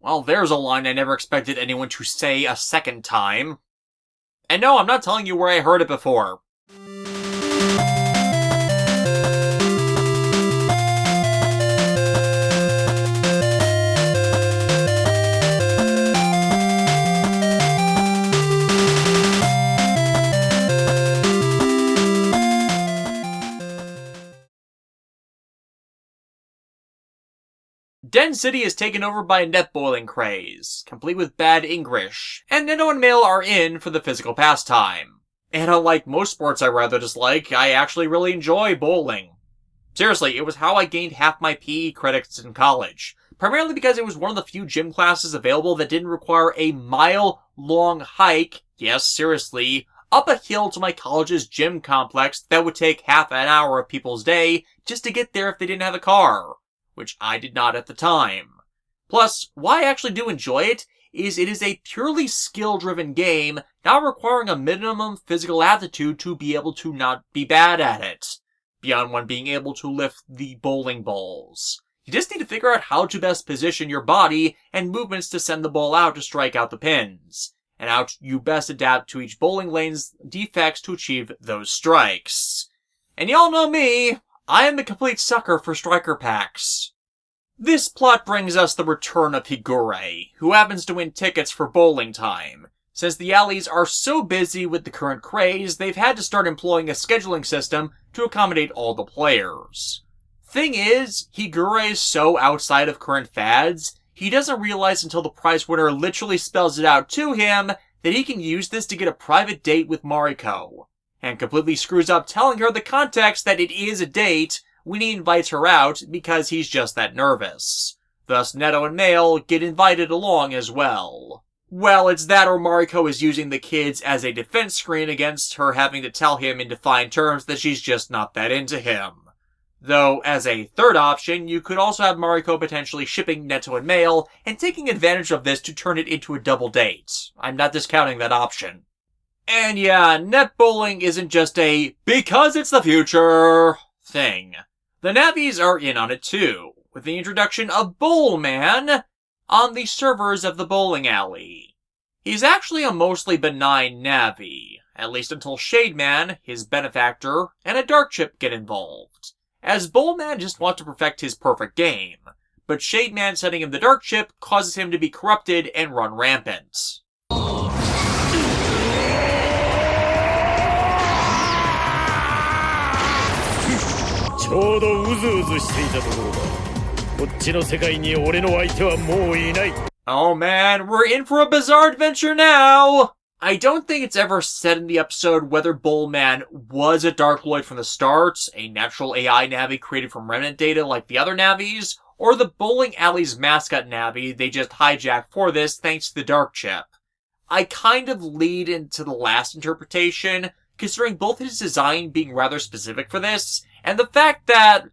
Well, there's a line I never expected anyone to say a second time. And no, I'm not telling you where I heard it before. Den City is taken over by a net bowling craze, complete with bad English, and Nino and Male are in for the physical pastime. And unlike most sports I rather dislike, I actually really enjoy bowling. Seriously, it was how I gained half my PE credits in college, primarily because it was one of the few gym classes available that didn't require a mile-long hike, yes, seriously, up a hill to my college's gym complex that would take half an hour of people's day just to get there if they didn't have a car. Which I did not at the time. Plus, why I actually do enjoy it is a purely skill-driven game, not requiring a minimum physical aptitude to be able to not be bad at it, beyond one being able to lift the bowling balls. You just need to figure out how to best position your body and movements to send the ball out to strike out the pins, and how you best adapt to each bowling lane's defects to achieve those strikes. And y'all know me, I am a complete sucker for striker packs. This plot brings us the return of Higure, who happens to win tickets for bowling time. Since the alleys are so busy with the current craze, they've had to start employing a scheduling system to accommodate all the players. Thing is, Higure is so outside of current fads, he doesn't realize until the prize winner literally spells it out to him that he can use this to get a private date with Mariko, and completely screws up telling her the context that it is a date when he invites her out because he's just that nervous. Thus, Neto and Male get invited along as well. Well, it's that or Mariko is using the kids as a defense screen against her having to tell him in defined terms that she's just not that into him. Though, as a third option, you could also have Mariko potentially shipping Neto and Male and taking advantage of this to turn it into a double date. I'm not discounting that option. And yeah, net bowling isn't just a because it's the future thing. The Navis are in on it too, with the introduction of Bowlman on the servers of the bowling alley. He's actually a mostly benign Navi, at least until Shademan, his benefactor, and a dark chip get involved, as Bowlman just wants to perfect his perfect game, but Shademan sending him the dark chip causes him to be corrupted and run rampant. ちょうどうずうずしていたところだ。こっちの世界に俺の相手はもういない。 Oh man, we're in for a bizarre adventure now! I don't think it's ever said in the episode whether Bowlman was a Darkloid from the start, a natural AI Navi created from remnant data like the other Navis, or the bowling alley's mascot Navi they just hijacked for this thanks to the dark chip. I kind of lead into the last interpretation, considering both his design being rather specific for this, and the fact that,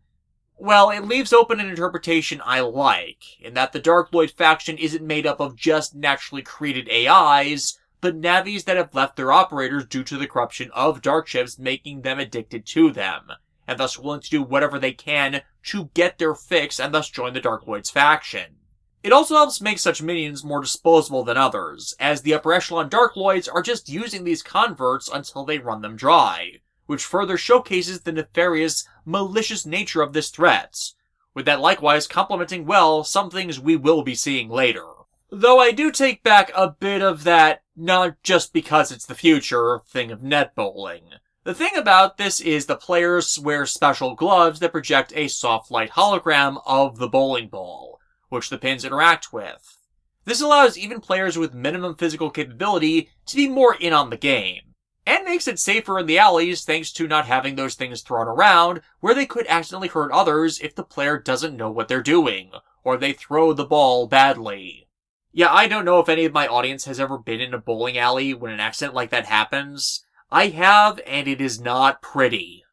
well, it leaves open an interpretation I like, in that the Darkloid faction isn't made up of just naturally created AIs, but Navis that have left their operators due to the corruption of dark chips making them addicted to them, and thus willing to do whatever they can to get their fix and thus join the Darkloids faction. It also helps make such minions more disposable than others, as the upper echelon Darkloids are just using these converts until they run them dry, which further showcases the nefarious, malicious nature of this threat, with that likewise complementing well some things we will be seeing later. Though I do take back a bit of that, not just because it's the future, thing of net bowling. The thing about this is the players wear special gloves that project a soft light hologram of the bowling ball, which the pins interact with. This allows even players with minimum physical capability to be more in on the game, and makes it safer in the alleys thanks to not having those things thrown around where they could accidentally hurt others if the player doesn't know what they're doing, or they throw the ball badly. Yeah, I don't know if any of my audience has ever been in a bowling alley when an accident like that happens. I have, and it is not pretty.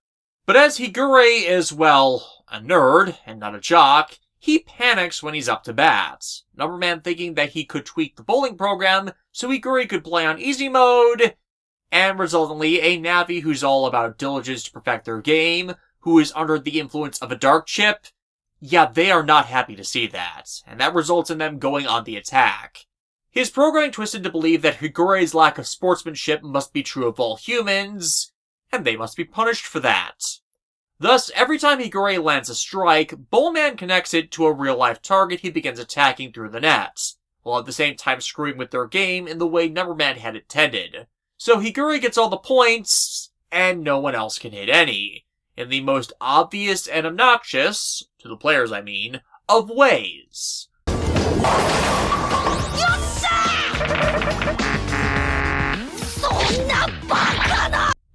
But as Higure is, well, a nerd, and not a jock, he panics when he's up to bat, Numberman thinking that he could tweak the bowling program so Higure could play on easy mode, and resultantly a Navi who's all about diligence to perfect their game, who is under the influence of a dark chip. Yeah, they are not happy to see that, and that results in them going on the attack. His programming twisted to believe that Higurei's lack of sportsmanship must be true of all humans, and they must be punished for that. Thus, every time Higurei lands a strike, Bowlman connects it to a real-life target he begins attacking through the net, while at the same time screwing with their game in the way Numberman had intended. So Higurei gets all the points, and no one else can hit any, in the most obvious and obnoxious, to the players I mean, of ways.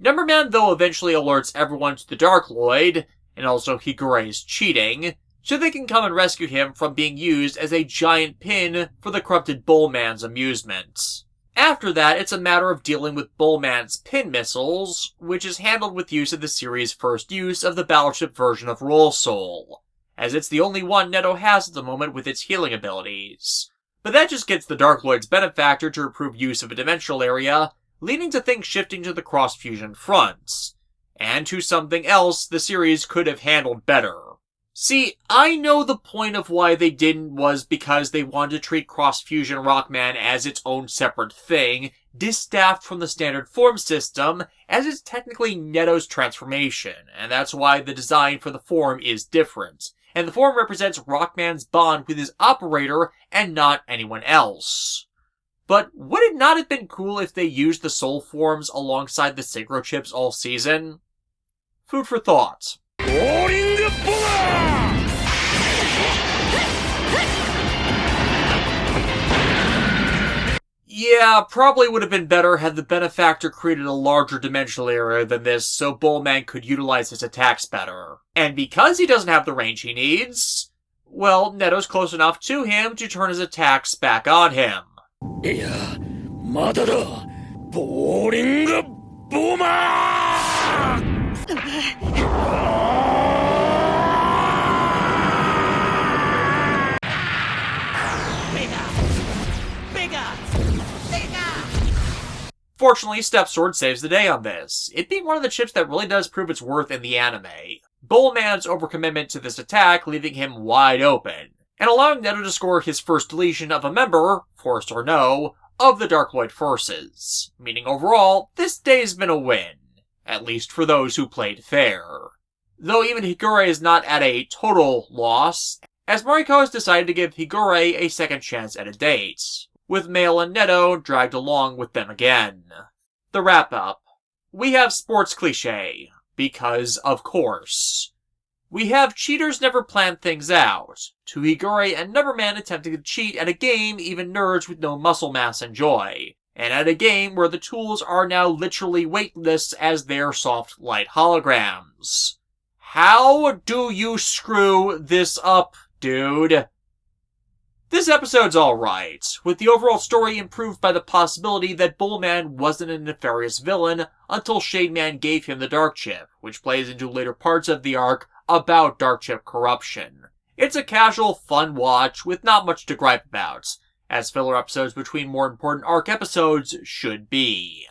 Numberman, though, eventually alerts everyone to the Darkloid, and also Higurei's cheating, so they can come and rescue him from being used as a giant pin for the corrupted Bowlman's amusement. After that, it's a matter of dealing with Bowlman's pin missiles, which is handled with use of the series' first use of the battleship version of Roll Soul, as it's the only one Netto has at the moment with its healing abilities. But that just gets the Darkloid's benefactor to approve use of a dimensional area, leading to things shifting to the cross-fusion front, and to something else the series could have handled better. See, I know the point of why they didn't was because they wanted to treat cross-fusion Rockman as its own separate thing, distaffed from the standard form system, as it's technically Netto's transformation, and that's why the design for the form is different. And the form represents Rockman's bond with his operator and not anyone else. But would it not have been cool if they used the soul forms alongside the synchro chips all season? Food for thought. Yeah, probably would have been better had the benefactor created a larger dimensional area than this so Bowlman could utilize his attacks better. And because he doesn't have the range he needs, well, Netto's close enough to him to turn his attacks back on him. いや、まだだ。ボーリングボーマー。Fortunately, Step Sword saves the day on this, it being one of the chips that really does prove its worth in the anime. Bowlman's overcommitment to this attack leaving him wide open, and allowing Netto to score his first deletion of a member, forced or no, of the Darkloid forces. Meaning overall, this day's been a win, at least for those who played fair. Though even Higurei is not at a total loss, as Mariko has decided to give Higurei a second chance at a date, with Mail and Netto dragged along with them again. The wrap-up. We have sports cliché, because of course. We have cheaters never plan things out, to Higurei and Numberman attempting to cheat at a game even nerds with no muscle mass enjoy, and at a game where the tools are now literally weightless as their soft light holograms. How do you screw this up, dude? This episode's alright, with the overall story improved by the possibility that Bowlman wasn't a nefarious villain until Shademan gave him the Dark Chip, which plays into later parts of the arc about Dark Chip corruption. It's a casual, fun watch with not much to gripe about, as filler episodes between more important arc episodes should be.